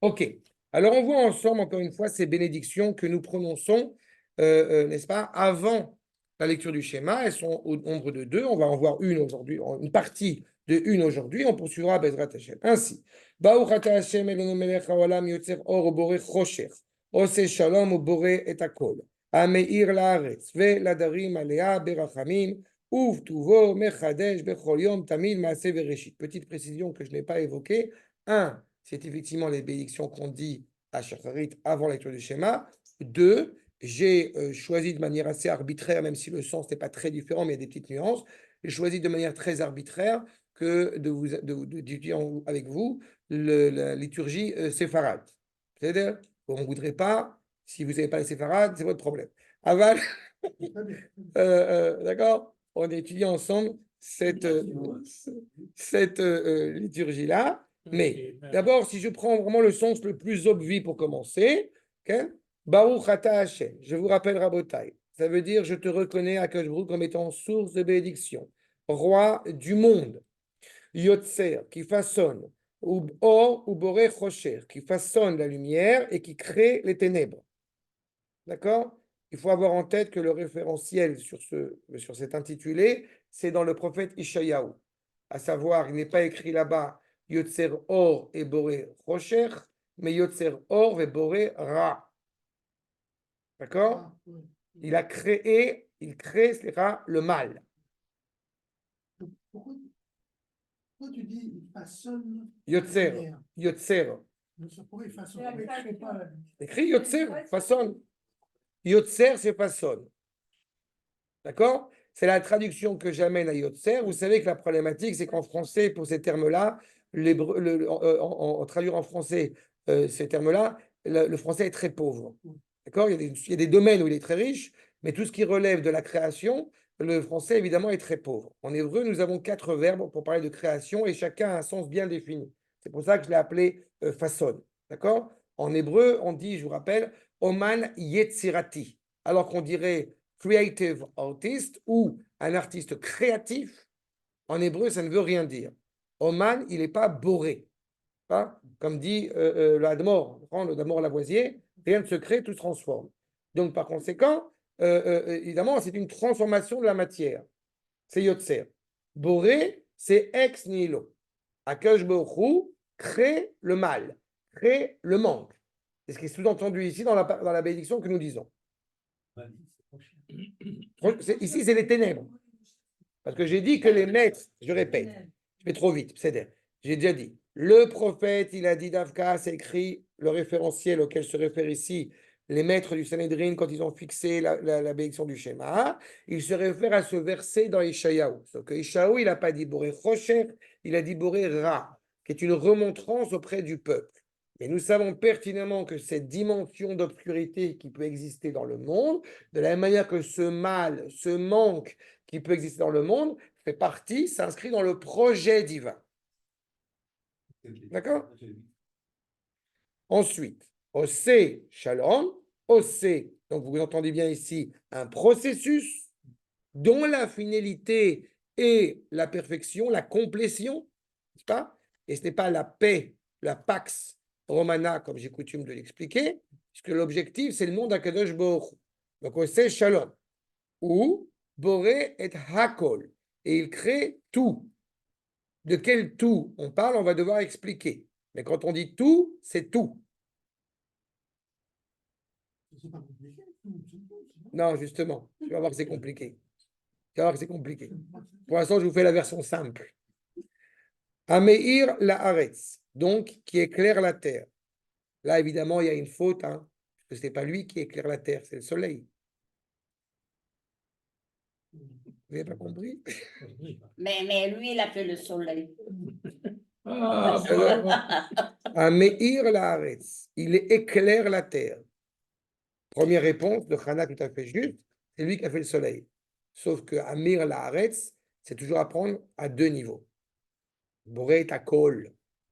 Ok. Alors, on voit ensemble, encore une fois, ces bénédictions que nous prononçons, n'est-ce pas, avant la lecture du schéma. Elles sont au nombre de deux. On va en voir une aujourd'hui, une partie de une aujourd'hui. On poursuivra Bezrat Hashem. Ainsi, Baruch ata Hashem Eloheinu melech haolam yotzer or boreh choshech, oseh shalom uboreh et hakol, hameir laaretz ve'ladarim alea berachamim uvtuvo mechadesh bechol yom tamid maaseh vereshit. Petite précision que je n'ai pas évoquée. Un, c'est effectivement les bénédictions qu'on dit à Shacharit avant la lecture du schéma. Deux, j'ai choisi de manière assez arbitraire, même si le sens n'est pas très différent, mais il y a des petites nuances, j'ai choisi de manière très arbitraire que d'étudier avec vous la liturgie séfarade. C'est-à-dire, on ne voudrait pas, si vous n'avez pas les séfarades, c'est votre problème. Aval, d'accord? On étudie ensemble cette liturgie-là. Mais d'abord, si je prends vraiment le sens le plus obvi pour commencer, okay? Baruch ata Hashem, je vous rappelle Rabotai, ça veut dire je te reconnais à Baruch comme étant source de bénédiction, roi du monde, Yotzer, qui façonne, ou Or ou Boré Chocher, qui façonne la lumière et qui crée les ténèbres. D'accord? Il faut avoir en tête que le référentiel sur cet intitulé, c'est dans le prophète Ishayahu. À savoir, il n'est pas écrit là-bas Yotzer Or et Boré Rocher, mais Yotzer Or et Boré Ra. D'accord? Il crée le mal. Pourquoi tu dis il façonne Yotzer. la lumière? Yotzer. Pourquoi il façonne? Il ne crée pas la lumière. Écrit Yotzer, façonne. Yotzer, c'est façonne. D'accord? C'est la traduction que j'amène à Yotzer. Vous savez que la problématique, c'est qu'en français, pour ces termes-là, en traduire en français ces termes-là, le français est très pauvre. D'accord? Il y a des domaines où il est très riche, mais tout ce qui relève de la création, le français, évidemment, est très pauvre. En hébreu, nous avons 4 verbes pour parler de création et chacun a un sens bien défini. C'est pour ça que je l'ai appelé façonne. D'accord? En hébreu, on dit, je vous rappelle, Oman Yetzirati. Alors qu'on dirait creative artist ou un artiste créatif, en hébreu, ça ne veut rien dire. Oman, il n'est pas boré. Hein? Comme dit le Hadmor, le Hadmor Lavoisier, rien ne se crée, tout se transforme. Donc, par conséquent, évidemment, c'est une transformation de la matière. C'est Yotzer. Boré, c'est ex nihilo. Akash Baruch crée le mal, crée le manque. C'est ce qui est sous-entendu ici dans la bénédiction que nous disons. Ici, c'est les ténèbres. Parce que j'ai dit que les maîtres, je répète, je vais trop vite, c'est-à-dire, j'ai déjà dit, le prophète, il a dit d'Avka, c'est écrit le référentiel auquel se réfère ici les maîtres du Sanhedrin quand ils ont fixé la bénédiction du schéma, il se réfère à ce verset dans Ishayahu. Sauf que Ishayahu, il n'a pas dit Boré Rocher, il a dit Boré Ra, qui est une remontrance auprès du peuple. Et nous savons pertinemment que cette dimension d'obscurité qui peut exister dans le monde, de la même manière que ce mal, ce manque qui peut exister dans le monde, fait partie, s'inscrit dans le projet divin. D'accord? Ensuite, Osé Shalom, Osé, donc vous entendez bien ici, un processus dont la finalité est la perfection, la complétion, n'est-ce pas? Et ce n'est pas la paix, la pax romana, comme j'ai coutume de l'expliquer, puisque l'objectif, c'est le monde d'Akadosh Baruch. Donc, Osé Shalom, ou Boré et Hakol, et il crée tout. De quel tout on parle, on va devoir expliquer. Mais quand on dit tout, c'est tout. Non, justement, tu vas voir que c'est compliqué. Tu vas voir que c'est compliqué. Pour l'instant, je vous fais la version simple. Ameir la Haaretz, donc qui éclaire la terre. Là, évidemment, il y a une faute, hein, parce que ce n'est pas lui qui éclaire la terre, c'est le soleil. Vous n'avez pas compris? Mais lui, il a fait le soleil. Ameir la Haaretz, il éclaire la terre. Première réponse de Hana tout à fait juste, c'est lui qui a fait le soleil. Sauf que Amir la Haaretz, c'est toujours à prendre à deux niveaux. Boré Takol,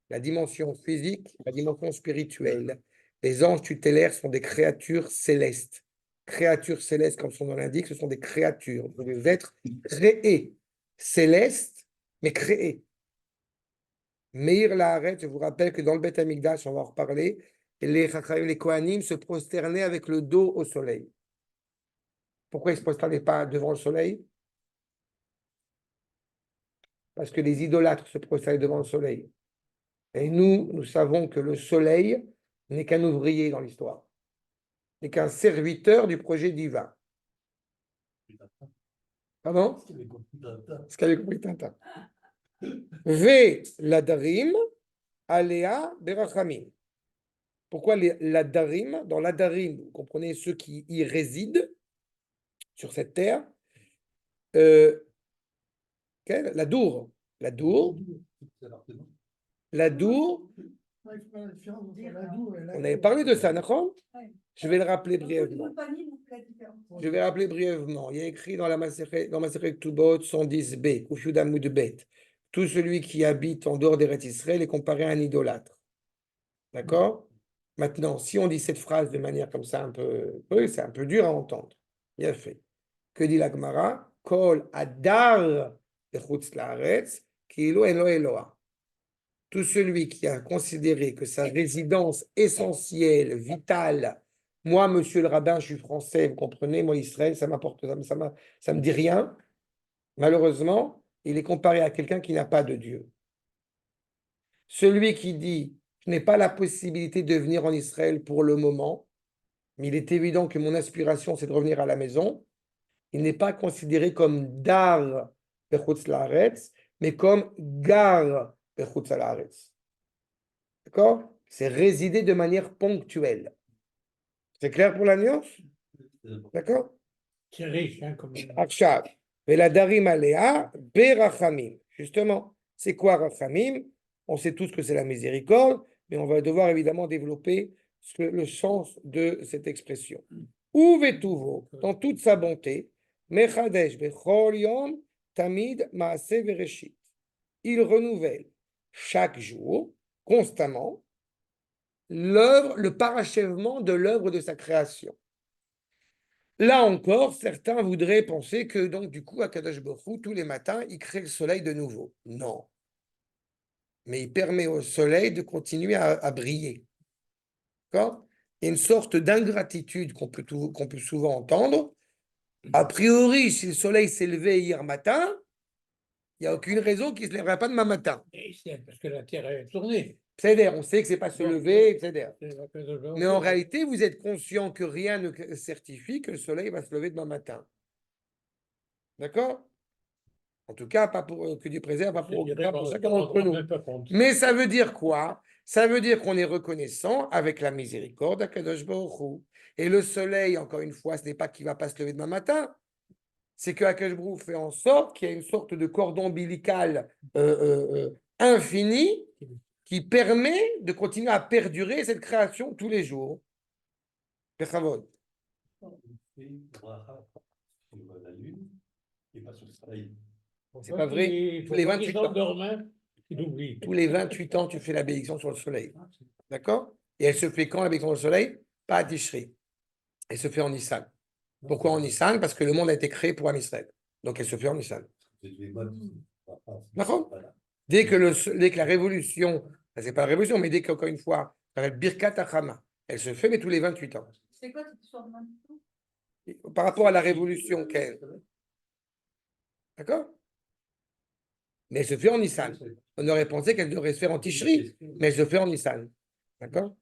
la dimension physique, la dimension spirituelle. Les anges tutélaires sont des créatures célestes. Créatures célestes, comme son nom l'indique, ce sont des créatures, des êtres créés. Célestes, mais créés. Meir Laaretz, je vous rappelle que dans le Beth Amikdash, on va en reparler, les Chachamim, les Kohanim se prosternaient avec le dos au soleil. Pourquoi ils ne se prosternaient pas devant le soleil? Parce que les idolâtres se prosternaient devant le soleil. Et nous savons que le soleil n'est qu'un ouvrier dans l'histoire, n'est qu'un serviteur du projet divin. Pardon? Ce qu'avait compris Tintin. Ve l'adarim, alea berachamim. Pourquoi l'adarim? Dans l'adarim, vous comprenez ceux qui y résident sur cette terre. La dour. La dour. La dour. On avait parlé de ça, d'accord? Je vais le rappeler brièvement. Je vais rappeler brièvement. Il y a écrit dans la Masechet Tubot 110b, Kufyudamud Bet. Tout celui qui habite en dehors d'Eretz Israël est comparé à un idolâtre. D'accord? Maintenant, si on dit cette phrase de manière comme ça, c'est un peu dur à entendre. Bien fait. Que dit la Gemara? Kol adar bechutz laaretz, ki'ilu en lo Eloah. Tout celui qui a considéré que sa résidence essentielle, vitale, moi, monsieur le rabbin, je suis français, vous comprenez, moi, Israël, ça me dit rien. Malheureusement, il est comparé à quelqu'un qui n'a pas de Dieu. Celui qui dit, je n'ai pas la possibilité de venir en Israël pour le moment, mais il est évident que mon aspiration, c'est de revenir à la maison, il n'est pas considéré comme dar bechutz laaretz, mais comme gar bechutz laaretz. D'accord? C'est résider de manière ponctuelle. C'est clair pour la nuance? D'accord? C'est riche, hein, comme... Akshav. Veladarim alea berachamim. Justement, c'est quoi rachamim? On sait tous que c'est la miséricorde, mais on va devoir évidemment développer le sens de cette expression. Ou vetuvo, dans toute sa bonté, mechadesh bechol yom tamid maase vereshit. Il renouvelle chaque jour, constamment, l'œuvre, le parachèvement de l'œuvre de sa création. Là encore, certains voudraient penser que donc du coup, Akadosh Baruch Hu, tous les matins, il crée le soleil de nouveau. Non. Mais il permet au soleil de continuer à briller. D'accord? Il y a une sorte d'ingratitude qu'on peut souvent entendre. A priori, si le soleil s'est levé hier matin, il n'y a aucune raison qu'il ne se lèvera pas demain matin. Parce que la Terre est tournée. C'est-à-dire, on sait que ce n'est pas se lever, c'est-à-dire. Mais en réalité, vous êtes conscient que rien ne certifie que le soleil va se lever demain matin. D'accord? En tout cas, pas pour que Dieu préserve, pas pour chacun d'entre nous. Mais ça veut dire quoi? Ça veut dire qu'on est reconnaissant avec la miséricorde d'Akadosh Baruch Hu. Et le soleil, encore une fois, ce n'est pas qu'il ne va pas se lever demain matin. C'est que Akadosh Baruch Hu fait en sorte qu'il y a une sorte de cordon ombilical infini qui permet de continuer à perdurer cette création tous les jours. Bechavod. C'est pas vrai. Tous les 28 ans. Tous les 28 ans, tu fais la bénédiction sur le soleil. D'accord? Et elle se fait quand la bénédiction sur le soleil? Pas à Tishri. Elle se fait en Nissan. Pourquoi en Nissan? Parce que le monde a été créé pour un Israël. Donc elle se fait en Nissan. D'accord? Dès que la révolution, c'est pas la révolution, mais dès qu'encore une fois, la Birkat Hachama, elle se fait, mais tous les 28 ans. C'est quoi cette histoire de 28 ans? Par rapport à la révolution qu'elle. D'accord? Mais elle se fait en Nissan. On aurait pensé qu'elle devrait se faire en Tishri, mais elle se fait en Nissan. D'accord?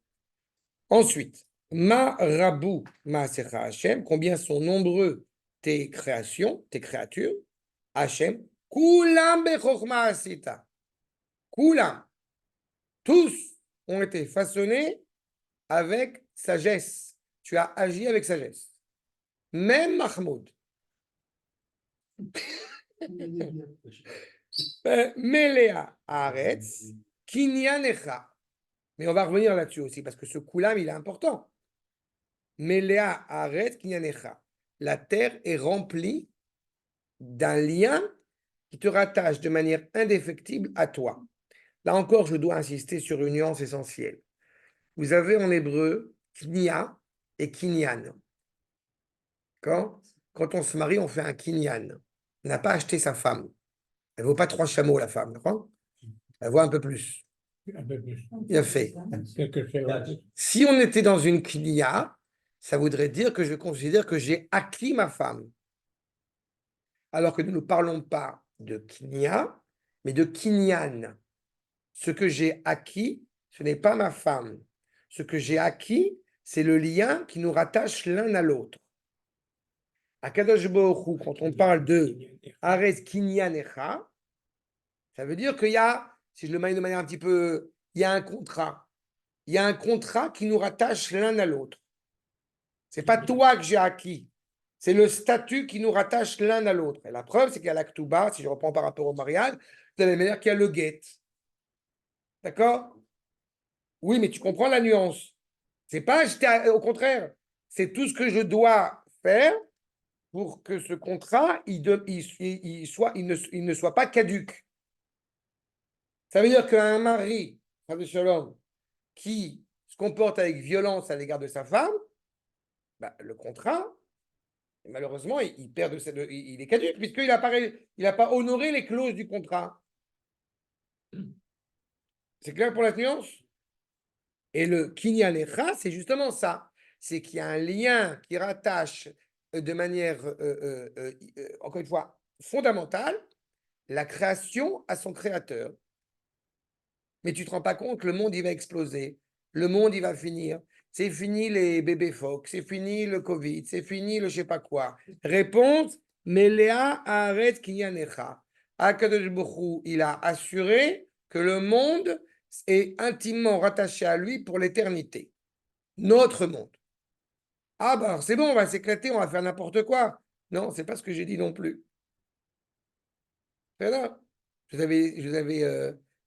Ensuite, Ma Rabou Maasecha Hachem, combien sont nombreux tes créations, tes créatures? Hachem, Kulam Bechokma Asita. Kulam. Tous ont été façonnés avec sagesse. Tu as agi avec sagesse. Même Mahmoud. Melea Aretz, Kinyanecha. Mais on va revenir là-dessus aussi, parce que ce Kulam, il est important. Melea Aretz, Kinyanecha. La terre est remplie d'un lien qui te rattache de manière indéfectible à toi. Là encore, je dois insister sur une nuance essentielle. Vous avez en hébreu Knya et Kinyan. Quand on se marie, on fait un Kinyan. On n'a pas acheté sa femme. Elle ne vaut pas 3 chameaux, la femme. Elle voit un peu plus. Un peu plus. Bien fait. Quelque chose. Si on était dans une knia, ça voudrait dire que je considère que j'ai acquis ma femme. Alors que nous ne parlons pas de knia, mais de kinyan. Ce que j'ai acquis, ce n'est pas ma femme. Ce que j'ai acquis, c'est le lien qui nous rattache l'un à l'autre. À Kadosh Baruch Hu, quand on parle de Ares Kinyanecha, ça veut dire qu'il y a, si je le mets de manière un petit peu, il y a un contrat. Il y a un contrat qui nous rattache l'un à l'autre. Ce n'est pas toi que j'ai acquis. C'est le statut qui nous rattache l'un à l'autre. Et la preuve, c'est qu'il y a l'Aktuba, si je reprends par rapport au mariage, de la même manière qu'il y a le guet. D'accord? Oui, mais tu comprends la nuance. C'est pas, au contraire, c'est tout ce que je dois faire pour que ce contrat, il ne soit pas caduque. Ça veut dire qu'un mari, qui se comporte avec violence à l'égard de sa femme, bah, le contrat, malheureusement, il perd il est caduque puisqu'il n'a pas honoré les clauses du contrat. C'est clair pour la nuance? Et le Kinyalecha, c'est justement ça. C'est qu'il y a un lien qui rattache de manière, encore une fois, fondamentale, la création à son créateur. Mais tu ne te rends pas compte que le monde, il va exploser. Le monde, il va finir. C'est fini les bébés phoques, c'est fini le Covid, c'est fini le je sais pas quoi. Réponse, Melea Haaretz Kinyanecha. Akadosh Baruch Hu, il a assuré que le monde est intimement rattaché à lui pour l'éternité. Notre monde. Ah bah c'est bon, on va s'éclater, on va faire n'importe quoi. Non, c'est pas ce que j'ai dit non plus. C'est là. Je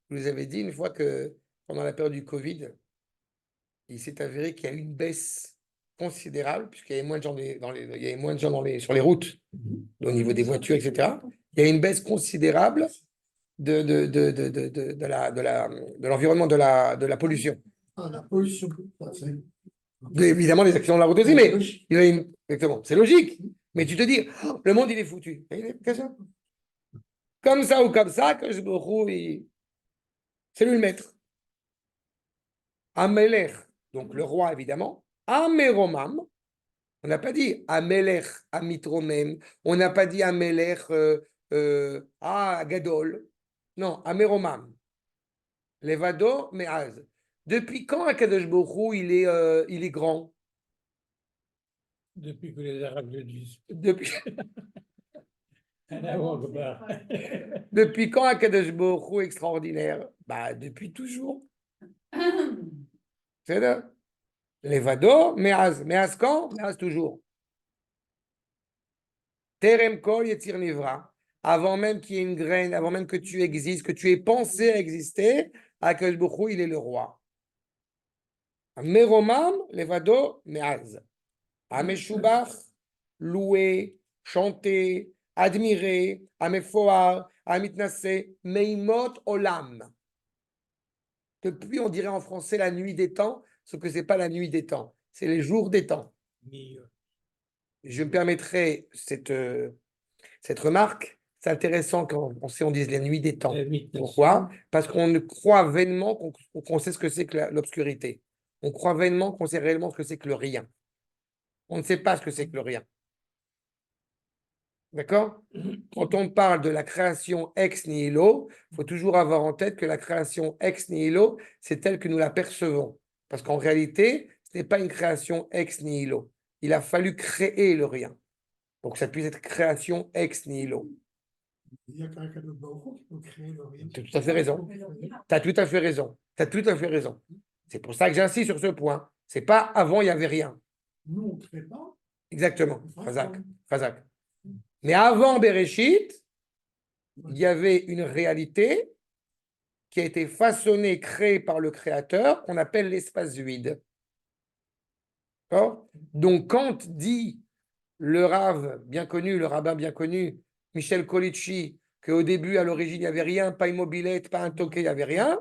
vous avais dit une fois que pendant la période du Covid, il s'est avéré qu'il y a eu une baisse considérable, puisqu'il y avait moins de gens, il y avait moins de gens sur les routes, au niveau des voitures, etc. Il y a une baisse considérable de l'environnement, de la pollution. Ah, la pollution. Évidemment, les accidents de la route aussi, mais il y a exactement, c'est logique. Mais tu te dis, oh, le monde, il est foutu. Comme ça ou comme ça, que je me c'est lui le maître. Amelech, donc le roi évidemment, Ameromam, on n'a pas dit Amelech Amitromem, on n'a pas dit Amelech Gadol, non, Ameromam, Levado Meaz. Depuis quand Akadosh Baruch Hu, il est grand? Depuis que les Arabes le disent. Depuis, Un avant-garde. depuis quand Akadosh Baruch Hu est extraordinaire? Bah, depuis toujours. C'est là. Levado Meaz. Meaz quand? Meaz toujours. Terem kol yetzir nivra. Avant même qu'il y ait une graine, avant même que tu existes, que tu aies pensé à exister, Akadosh Baruch Hu, il est le roi. Meromam levado meaz. Ameshubach, loué, chanté, admiré, amefoar, amitnase, meimot olam. Depuis, on dirait en français la nuit des temps, sauf que ce n'est pas la nuit des temps, c'est les jours des temps. Je me permettrai cette remarque. C'est intéressant quand on dise la nuit des temps. Pourquoi? Parce qu'on croit vainement qu'on sait ce que c'est que l'obscurité. On croit vainement qu'on sait réellement ce que c'est que le rien. On ne sait pas ce que c'est que le rien. D'accord? Quand on parle de la création ex nihilo, il faut toujours avoir en tête que la création ex nihilo, c'est telle que nous la percevons. Parce qu'en réalité, ce n'est pas une création ex nihilo. Il a fallu créer le rien. Donc ça puisse être création ex nihilo. Il y a quelqu'un de Baruch qui peut créer le rien. Tu as tout à fait raison. Tu as tout à fait raison. Tu as tout à fait raison. C'est pour ça que j'insiste sur ce point. C'est pas avant, il n'y avait rien. Nous, on ne crée pas. Exactement. Khazak. Mais avant Bereshit, il y avait une réalité qui a été façonnée, créée par le Créateur, qu'on appelle l'espace vide. D'accord? Donc, quand dit le Rav bien connu, le rabbin bien connu, Michel Colici, qu'au début, à l'origine, il n'y avait rien, pas une mobilette, pas un toquet, il n'y avait rien,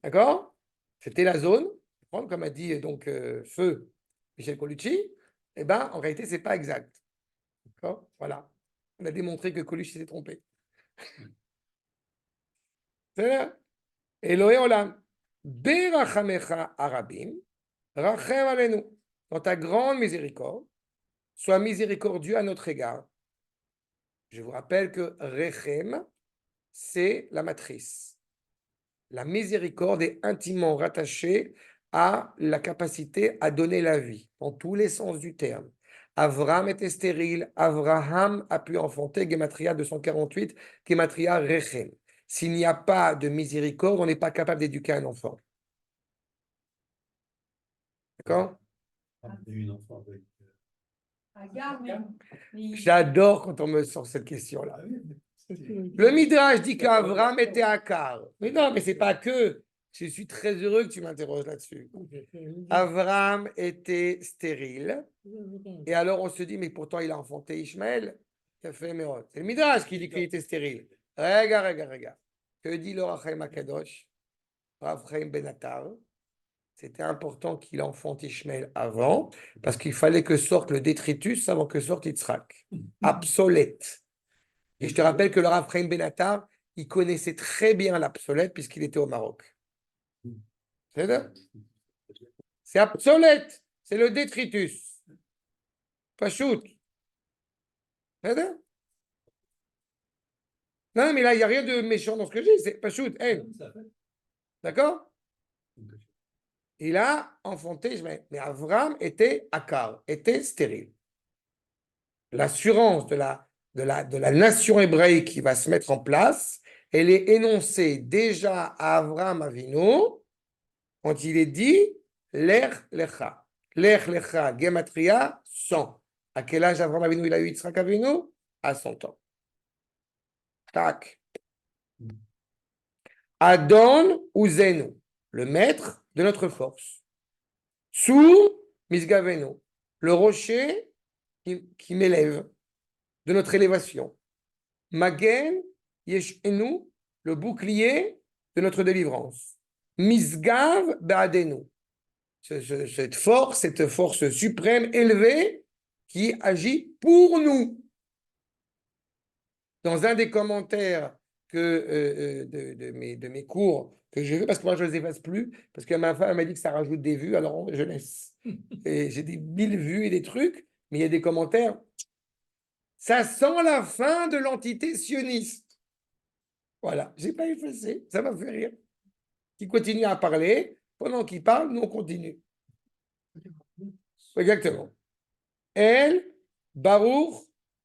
d'accord? C'était la zone, comme a dit donc Feu Michel Colucci, eh bien, en réalité, ce n'est pas exact. D'accord? Voilà. On a démontré que Colucci s'est trompé. C'est là. Elohe Olam, Berachamecha Arabim, Rachem Alenu. Dans ta grande miséricorde, sois miséricordieux à notre égard. Je vous rappelle que Rechem, c'est la matrice. La miséricorde est intimement rattachée à la capacité à donner la vie, dans tous les sens du terme. Avram était stérile, Avraham a pu enfanter, Gematria 248, Gematria Rechem. S'il n'y a pas de miséricorde, on n'est pas capable d'éduquer un enfant. D'accord? Agar, mais J'adore quand on me sort cette question-là. Le Midrash dit qu'Avram était Akar. Mais non, mais c'est pas que. Je suis très heureux que tu m'interroges là-dessus. Avram était stérile. Et alors on se dit, mais pourtant il a enfanté Ishmaël. C'est le Midrash qui dit qu'il était stérile. Regarde. Que dit le Rachaim Akadosh? Rav Chaim Ben Attar. C'était important qu'il enfante Ishmaël avant, parce qu'il fallait que sorte le détritus avant que sorte Yitzhak. Obsolète. Et je te rappelle que le Rav Chaim Ben Attar, il connaissait très bien l'obsolète puisqu'il était au Maroc. C'est obsolète. C'est le détritus. Pas shoot. Non, mais là, il n'y a rien de méchant dans ce que je dis. C'est pas shoot. D'accord? Il a enfanté, mais Avram était akar, était stérile. L'assurance de la nation hébraïque qui va se mettre en place, elle est énoncée déjà à Avram Avinu quand il est dit Lech Lecha. Lech Lecha, Gematria, 100. À quel âge Avram Avinu il a eu Yitzhak Avinu? À 100 ans. Tac. Adon Uzenu, le maître de notre force. Sous Misgavenu, le rocher qui m'élève, de notre élévation. Magen Yeshenu, le bouclier de notre délivrance. Misgav Be'adenu, cette force suprême élevée qui agit pour nous. Dans un des commentaires de mes cours que j'ai vu, parce que moi je ne les efface plus, parce que ma femme m'a dit que ça rajoute des vues, alors je laisse. Et j'ai des 1000 vues et des trucs, mais il y a des commentaires. Ça sent la fin de l'entité sioniste. Voilà, je n'ai pas effacé, ça m'a fait rire. Qui continue à parler, pendant qu'il parle, nous on continue. Exactement. El, Baruch,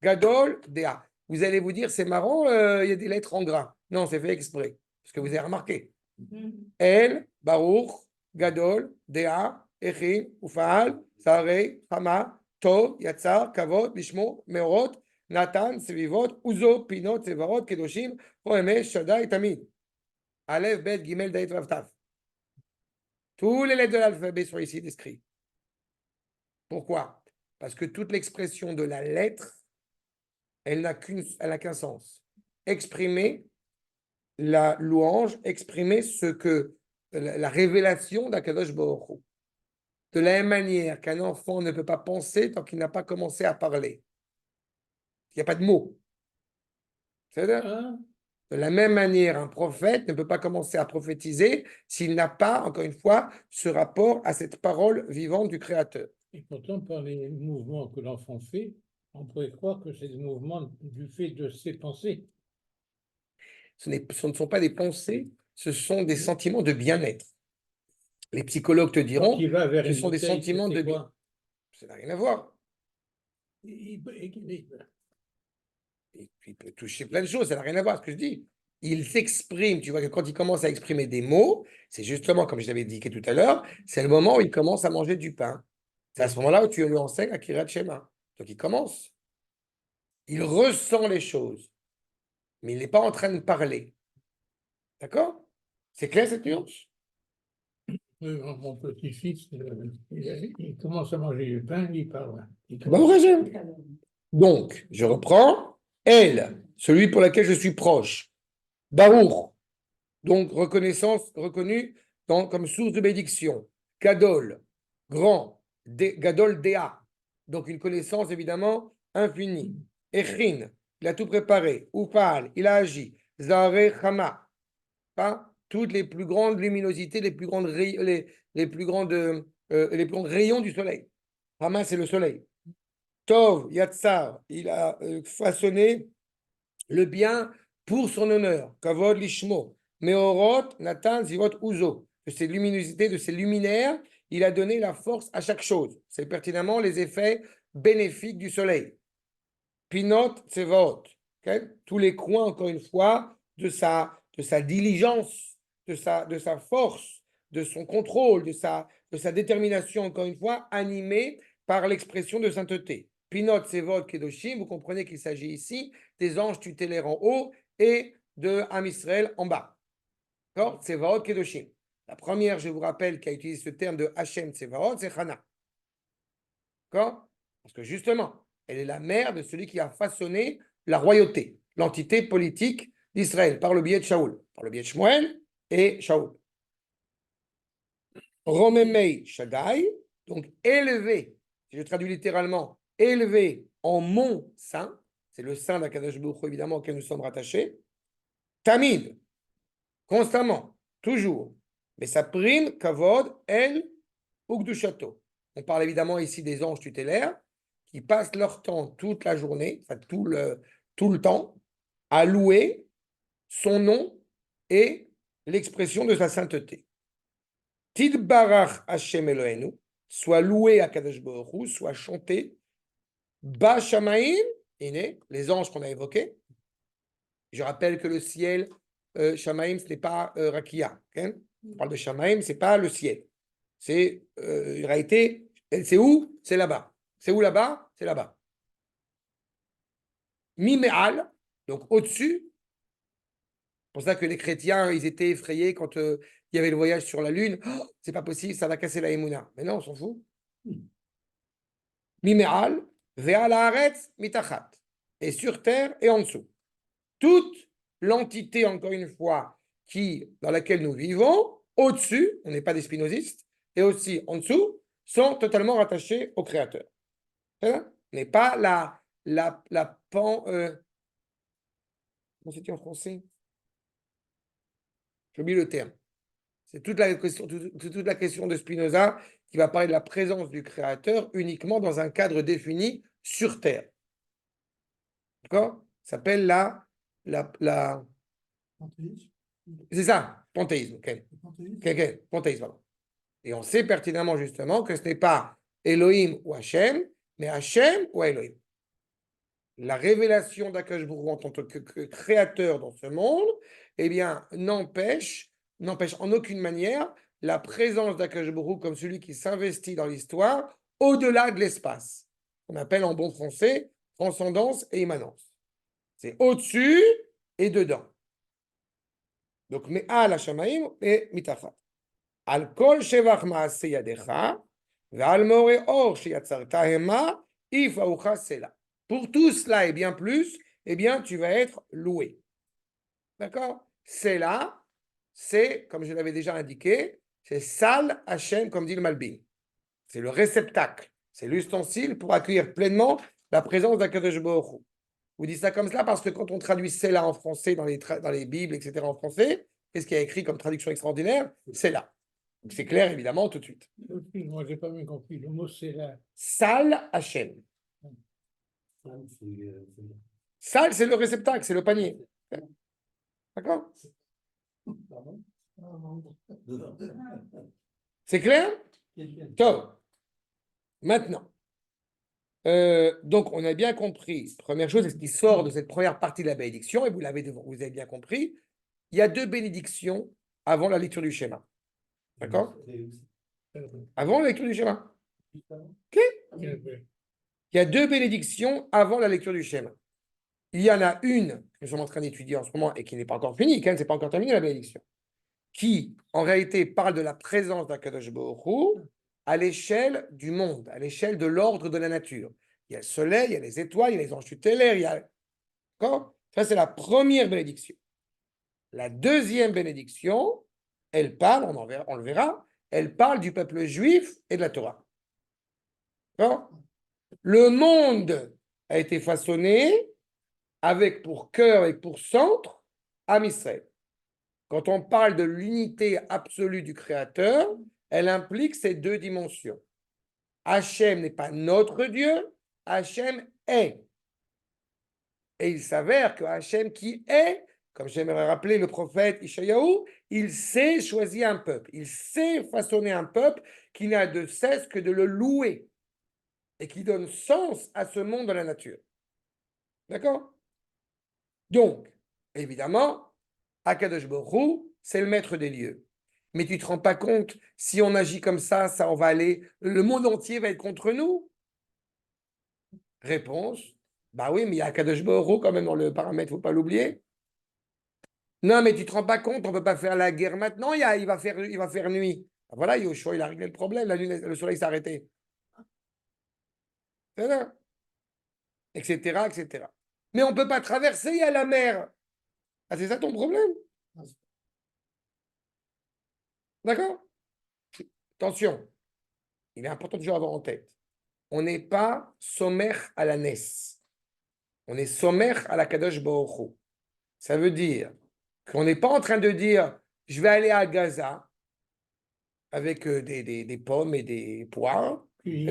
Gadol, Dea. Vous allez vous dire, c'est marrant, il y a des lettres en gras. Non, c'est fait exprès, parce que vous avez remarqué. El, Baruch, Gadol, Dea, Echin, Ufaal, Sarei, Hama, Tov, Yatzar, Kavod, Lishmo, Meorot, Nathan, Sevivot, Uzo, Pinot, Sevarot, Kedoshim, Roemesh, Shaddai, Tamid. Aleph, Bet, Gimel, Daït, Vav, Tav. Tous les lettres de l'alphabet sont ici décrites. Pourquoi? Parce que toute l'expression de la lettre, elle n'a qu'un sens. Exprimer la louange, exprimer ce que la révélation d'Akadosh Baruch Hu. De la même manière qu'un enfant ne peut pas penser tant qu'il n'a pas commencé à parler. Il n'y a pas de mots. C'est-à-dire, de la même manière, un prophète ne peut pas commencer à prophétiser s'il n'a pas, encore une fois, ce rapport à cette parole vivante du Créateur. Et pourtant, par les mouvements que l'enfant fait, on pourrait croire que c'est des mouvements du fait de ses pensées. Ce ne sont pas des pensées, ce sont des sentiments de bien-être. Les psychologues te diront que ce sont des sentiments de bien. Ça n'a rien à voir. Il peut toucher plein de choses, ça n'a rien à voir ce que je dis. Il s'exprime, tu vois que quand il commence à exprimer des mots, c'est justement, comme je l'avais dit tout à l'heure, c'est le moment où il commence à manger du pain. C'est à ce moment-là où tu lui enseignes à Kirat Shema. Donc il commence. Il ressent les choses, mais il n'est pas en train de parler. D'accord? C'est clair cette nuance? Mon petit-fils, il commence à manger du pain, il parle. Donc, je reprends. Elle, celui pour lequel je suis proche. Baruch, donc reconnaissance reconnue comme source de bénédiction. Gadol, grand. Gadol Dea, donc une connaissance évidemment infinie. Echin, il a tout préparé. Upal, il a agi. Zare Chama, pas toutes les plus grandes luminosités, les plus grands rayons du soleil. Hama, c'est le soleil. Tov, Yatsar, il a façonné le bien pour son honneur. Kavod, Lishmo. Meorot, Nathan, Zivot, Uzo. De ces luminosités, de ces luminaires, il a donné la force à chaque chose. C'est pertinemment les effets bénéfiques du soleil. Pinot, Tsevot. Tous les coins, encore une fois, de sa diligence, de sa force, de son contrôle, de sa détermination, encore une fois, animée par l'expression de sainteté. Pinot, Tsevot, Kedoshim, vous comprenez qu'il s'agit ici des anges tutélaires en haut et de Am Israël en bas. D'accord? Tsevot, Kedoshim. La première, je vous rappelle, qui a utilisé ce terme de Hachem Tsevot, c'est Hana. D'accord? Parce que justement, elle est la mère de celui qui a façonné la royauté, l'entité politique d'Israël, par le biais de Shaoul, par le biais de Shmuel et Shaoul. Romemei Shaddai, donc élevé, si je traduis littéralement, élevé en mont saint, c'est le saint d'Akadosh Baruch Hu, évidemment, auquel nous sommes rattachés. Tamid, constamment, toujours. Mais sa prime, Kavod, El, Ugdushato. On parle évidemment ici des anges tutélaires qui passent leur temps toute la journée, enfin tout le temps, à louer son nom et l'expression de sa sainteté. Tidbarach Hashem Eloheinu, soit loué à Kadosh Baruch Hu, soit chanté. Ba Shamaim, les anges qu'on a évoqués. Je rappelle que le ciel, Shamaim, ce n'est pas Rakia. Okay? On parle de Shamaim, ce n'est pas le ciel. C'est en réalité, c'est où? C'est là-bas. C'est où là-bas? C'est là-bas. Mimeal, donc au-dessus. C'est pour ça que les chrétiens, ils étaient effrayés quand il y avait le voyage sur la Lune. Oh, c'est pas possible, ça va casser la Emouna. Mais non, on s'en fout. Mimeal, ve'al haaretz mitachat. Et sur terre et en dessous. Toute l'entité, encore une fois, dans laquelle nous vivons, au-dessus, on n'est pas des spinozistes, et aussi en dessous, sont totalement rattachés au Créateur. N'est pas la pan... comment c'est dit en français? J'ai oublié le terme. C'est toute la question de Spinoza qui va parler de la présence du Créateur uniquement dans un cadre défini sur Terre. D'accord? Ça s'appelle Panthéisme. C'est ça, panthéisme. Okay. Panthéisme. Panthéisme, pardon. Et on sait pertinemment justement que ce n'est pas Elohim ou Hachem, mais Hachem ou Elohim. La révélation d'Akadosh Baruch Hu en tant que créateur dans ce monde, eh bien, n'empêche en aucune manière la présence d'Akadosh Baruch Hu comme celui qui s'investit dans l'histoire au-delà de l'espace. On appelle en bon français transcendance et immanence. C'est au-dessus et dedans. Donc, me'al hashamaim et mitachat. Al kol shevach ma'aseh yadecha, ve'al more or sheyatzarta hema, ifaucha sela. Pour tout cela et bien plus, eh bien, tu vas être loué. D'accord? Sela, c'est, comme je l'avais déjà indiqué, c'est Sal Hachem, comme dit le Malbim. C'est le réceptacle, c'est l'ustensile pour accueillir pleinement la présence d'Akadosh Baruch Hu. Vous dites ça comme cela parce que quand on traduit Sela en français dans les Bibles, etc. en français, qu'est-ce qu'il y a écrit comme traduction extraordinaire? Sela. Donc c'est clair, évidemment, tout de suite. Moi, je n'ai pas bien compris. Le mot, c'est là. Sal Hachem. Sal, c'est le réceptacle, c'est le panier. D'accord? C'est clair? Top. Maintenant, donc on a bien compris, première chose, ce qui sort de cette première partie de la bénédiction, et vous avez bien compris, il y a deux bénédictions avant la lecture du schéma. D'accord? Avant la lecture du schéma. Ok? Il y a deux bénédictions avant la lecture du schéma. Il y en a une que nous sommes en train d'étudier en ce moment et qui n'est pas encore finie, quand même, c'est pas encore terminé la bénédiction, qui en réalité parle de la présence d'Akadosh Baruch Hu à l'échelle du monde, à l'échelle de l'ordre de la nature. Il y a le soleil, il y a les étoiles, il y a les anges tutélaires, il y a... D'accord? Ça, c'est la première bénédiction. La deuxième bénédiction, elle parle, on le verra, elle parle du peuple juif et de la Torah. D'accord? Le monde a été façonné avec pour cœur et pour centre Am Israël. quand on parle de l'unité absolue du Créateur, elle implique ces deux dimensions. Hachem n'est pas notre Dieu, Hachem est. Et il s'avère que Hachem qui est, comme j'aimerais rappeler le prophète Ishayahu, il sait choisir un peuple, il sait façonner un peuple qui n'a de cesse que de le louer et qui donne sens à ce monde de la nature. D'accord? Donc, évidemment, Akadosh Baruch Hu, c'est le maître des lieux. Mais tu ne te rends pas compte, si on agit comme ça, on va aller, le monde entier va être contre nous? Réponse, bah oui, mais il y a Akadosh Baruch Hu quand même dans le paramètre, il ne faut pas l'oublier. Non, mais tu ne te rends pas compte, on ne peut pas faire la guerre maintenant, il va faire nuit. Ah, voilà, Yoshua, il a réglé le problème, le soleil s'est arrêté. C'est ça, etc., etc. Mais on ne peut pas traverser, il y a la mer. Ah, c'est ça ton problème? D'accord? Attention, il est important de toujours avoir en tête. On n'est pas sommaire à la NES. On est sommaire à la Kadosh Baruch Hu. Ça veut dire qu'on n'est pas en train de dire je vais aller à Gaza avec des pommes et des poires. Oui.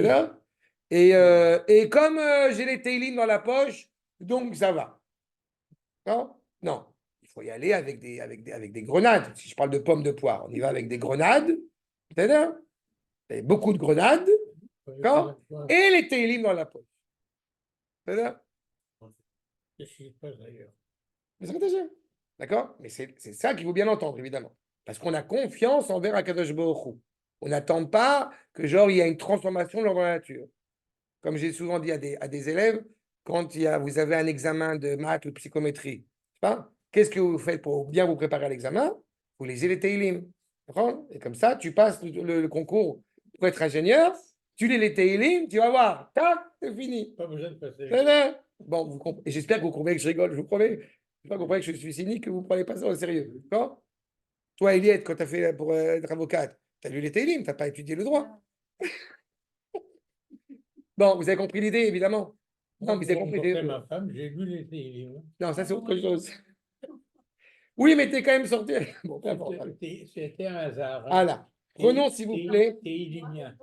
Et comme j'ai les Teilim dans la poche, donc ça va. Non, non. Il faut y aller avec des grenades. Si je parle de pommes de poire, on y va avec des grenades. C'est-à-dire beaucoup de grenades. D'accord? Et les Teilim dans la poche. C'est-à-dire Je sais pas d'ailleurs. Mais ça m'intéresse. D'accord? Mais c'est ça qu'il faut bien entendre, évidemment. Parce qu'on a confiance envers Akadosh Baruch Hu. On n'attend pas que, genre, il y a une transformation dans la nature. Comme j'ai souvent dit à des élèves, quand vous avez un examen de maths ou de psychométrie, qu'est-ce que vous faites pour bien vous préparer à l'examen? Vous lisez les Teilim. D'accord? Et comme ça, tu passes le concours pour être ingénieur, tu lis les Teilim, tu vas voir. Tac, c'est fini. Pas besoin de passer. Bon, et j'espère que vous comprenez que je rigole, je vous promets. Je pas comprenez que je suis cynique, que vous ne prenez pas ça au sérieux. D'accord? Toi, Eliette, quand tu as fait pour être avocate, tu as lu les Teilim, tu n'as pas étudié le droit. Bon, vous avez compris l'idée, évidemment. Non, mais vous avez compris l'idée. Ma femme, j'ai lu les livres. Non, ça, c'est autre chose. Oui, mais tu es quand même sorti. Bon, peu importe. C'était un hasard. Hein. Voilà. Prenons, s'il vous plaît. Teilinien.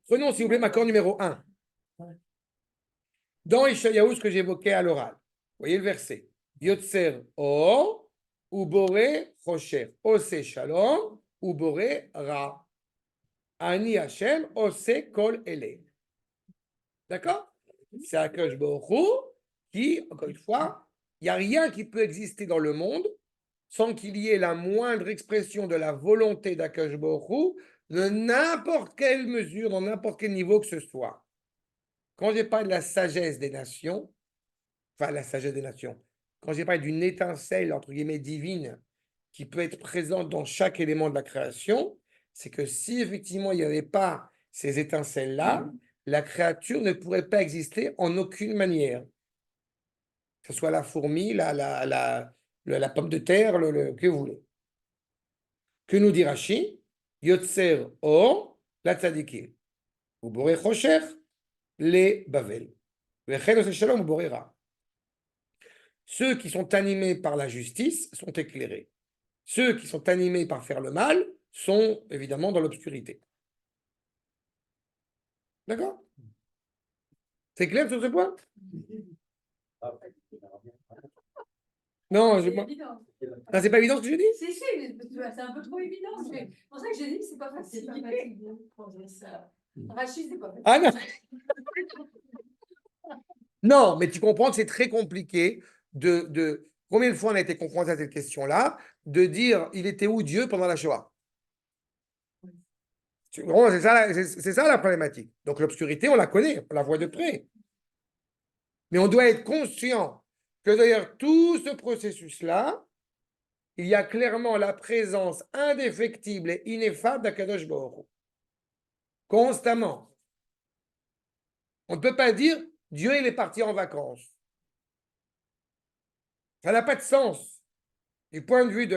Prenons, s'il vous plaît, ma corde numéro 1. Dans Ishayahu, ce que j'évoquais à l'oral. Vous voyez le verset. Yotzer or, ubore chosher. Ose shalom, ubore ra. Ani Hashem, ose kol ele. D'accord? C'est Akadosh Baruch Hu qui, encore une fois, il n'y a rien qui peut exister dans le monde sans qu'il y ait la moindre expression de la volonté d'Akadosh Baruch Hu de n'importe quelle mesure, dans n'importe quel niveau que ce soit. Quand j'ai parlé de la sagesse des nations, enfin la sagesse des nations, quand j'ai parlé d'une étincelle, entre guillemets, divine, qui peut être présente dans chaque élément de la création, c'est que si effectivement il n'y avait pas ces étincelles-là, la créature ne pourrait pas exister en aucune manière. Que ce soit la fourmi, la pomme de terre, que vous voulez. Que nous dit Rashi? Yotzer or la tzadikim. Ubore chosher les Bavel. Ceux qui sont animés par la justice sont éclairés. Ceux qui sont animés par faire le mal sont évidemment dans l'obscurité. D'accord? C'est clair sur ce point? Non, C'est évident. Ah, c'est pas évident ce que je dis? Si, c'est un peu trop évident. C'est pour ça que j'ai dit que c'est pas facile. Rachid, c'est pas facile. Ah non! Non, mais tu comprends que c'est très compliqué de. Combien de fois on a été confronté à cette question-là, de dire il était où Dieu pendant la Shoah? C'est ça la problématique. Donc l'obscurité, on la connaît, on la voit de près. Mais on doit être conscient que d'ailleurs tout ce processus-là, il y a clairement la présence indéfectible et ineffable d'Akadosh Baruch Hu. Constamment. On ne peut pas dire Dieu il est parti en vacances. Ça n'a pas de sens. Du point de vue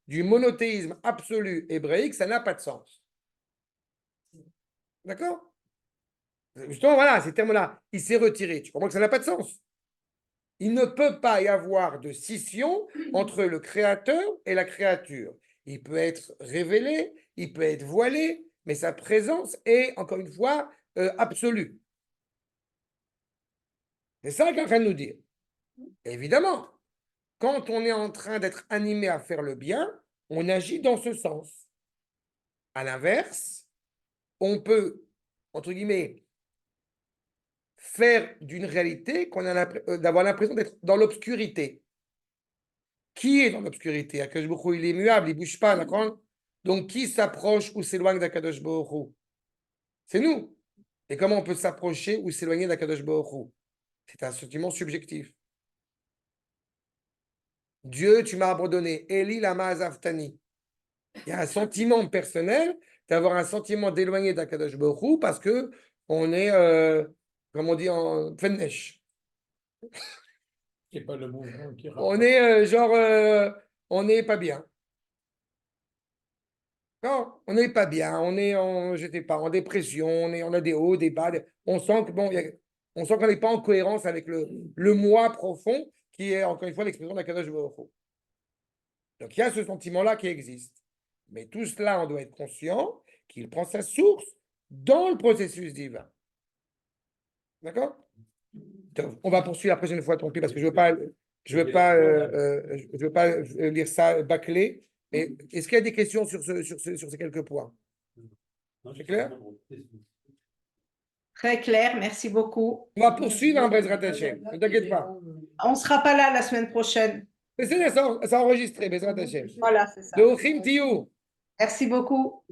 du monothéisme absolu hébraïque, ça n'a pas de sens. D'accord? Justement, voilà, ces termes-là, il s'est retiré. Tu comprends que ça n'a pas de sens. Il ne peut pas y avoir de scission entre le créateur et la créature. Il peut être révélé, il peut être voilé, mais sa présence est, encore une fois, absolue. C'est ça qu'il est en train de nous dire. Évidemment, quand on est en train d'être animé à faire le bien, on agit dans ce sens. À l'inverse, on peut, entre guillemets, faire d'une réalité d'avoir l'impression d'être dans l'obscurité. Qui est dans l'obscurité? Akadosh Baruch Hu, il est immuable, il ne bouge pas, d'accord? Donc, qui s'approche ou s'éloigne d'Akadosh Baruch Hu? C'est nous. Et comment on peut s'approcher ou s'éloigner d'Akadosh Baruch Hu? C'est un sentiment subjectif. Dieu, tu m'as abandonné. Eli lama azaftani. Il y a un sentiment personnel d'avoir un sentiment d'éloigner d'Akadosh Baruch Hu parce que on est, comme on dit en Fennesh. C'est pas le mouvement qui On est on n'est pas bien. Non, on n'est pas bien. On est je sais pas, en dépression. On a des hauts, des bas. On sent que bon, on sent qu'on n'est pas en cohérence avec le moi profond qui est encore une fois l'expression d'Akadosh Baruch Hu. Donc il y a ce sentiment-là qui existe. Mais tout cela, on doit être conscient qu'il prend sa source dans le processus divin. D'accord? On va poursuivre la prochaine fois, tant pis, parce que je veux pas lire ça bâclé. Mais est-ce qu'il y a des questions sur ces quelques points? C'est clair? Très clair, merci beaucoup. On va poursuivre un Bezrat Hashem. Ne t'inquiète pas. On ne sera pas là la semaine prochaine. C'est ça enregistré, Bezrat Hashem. Voilà, c'est ça. De Ochim Tiyou. Merci beaucoup.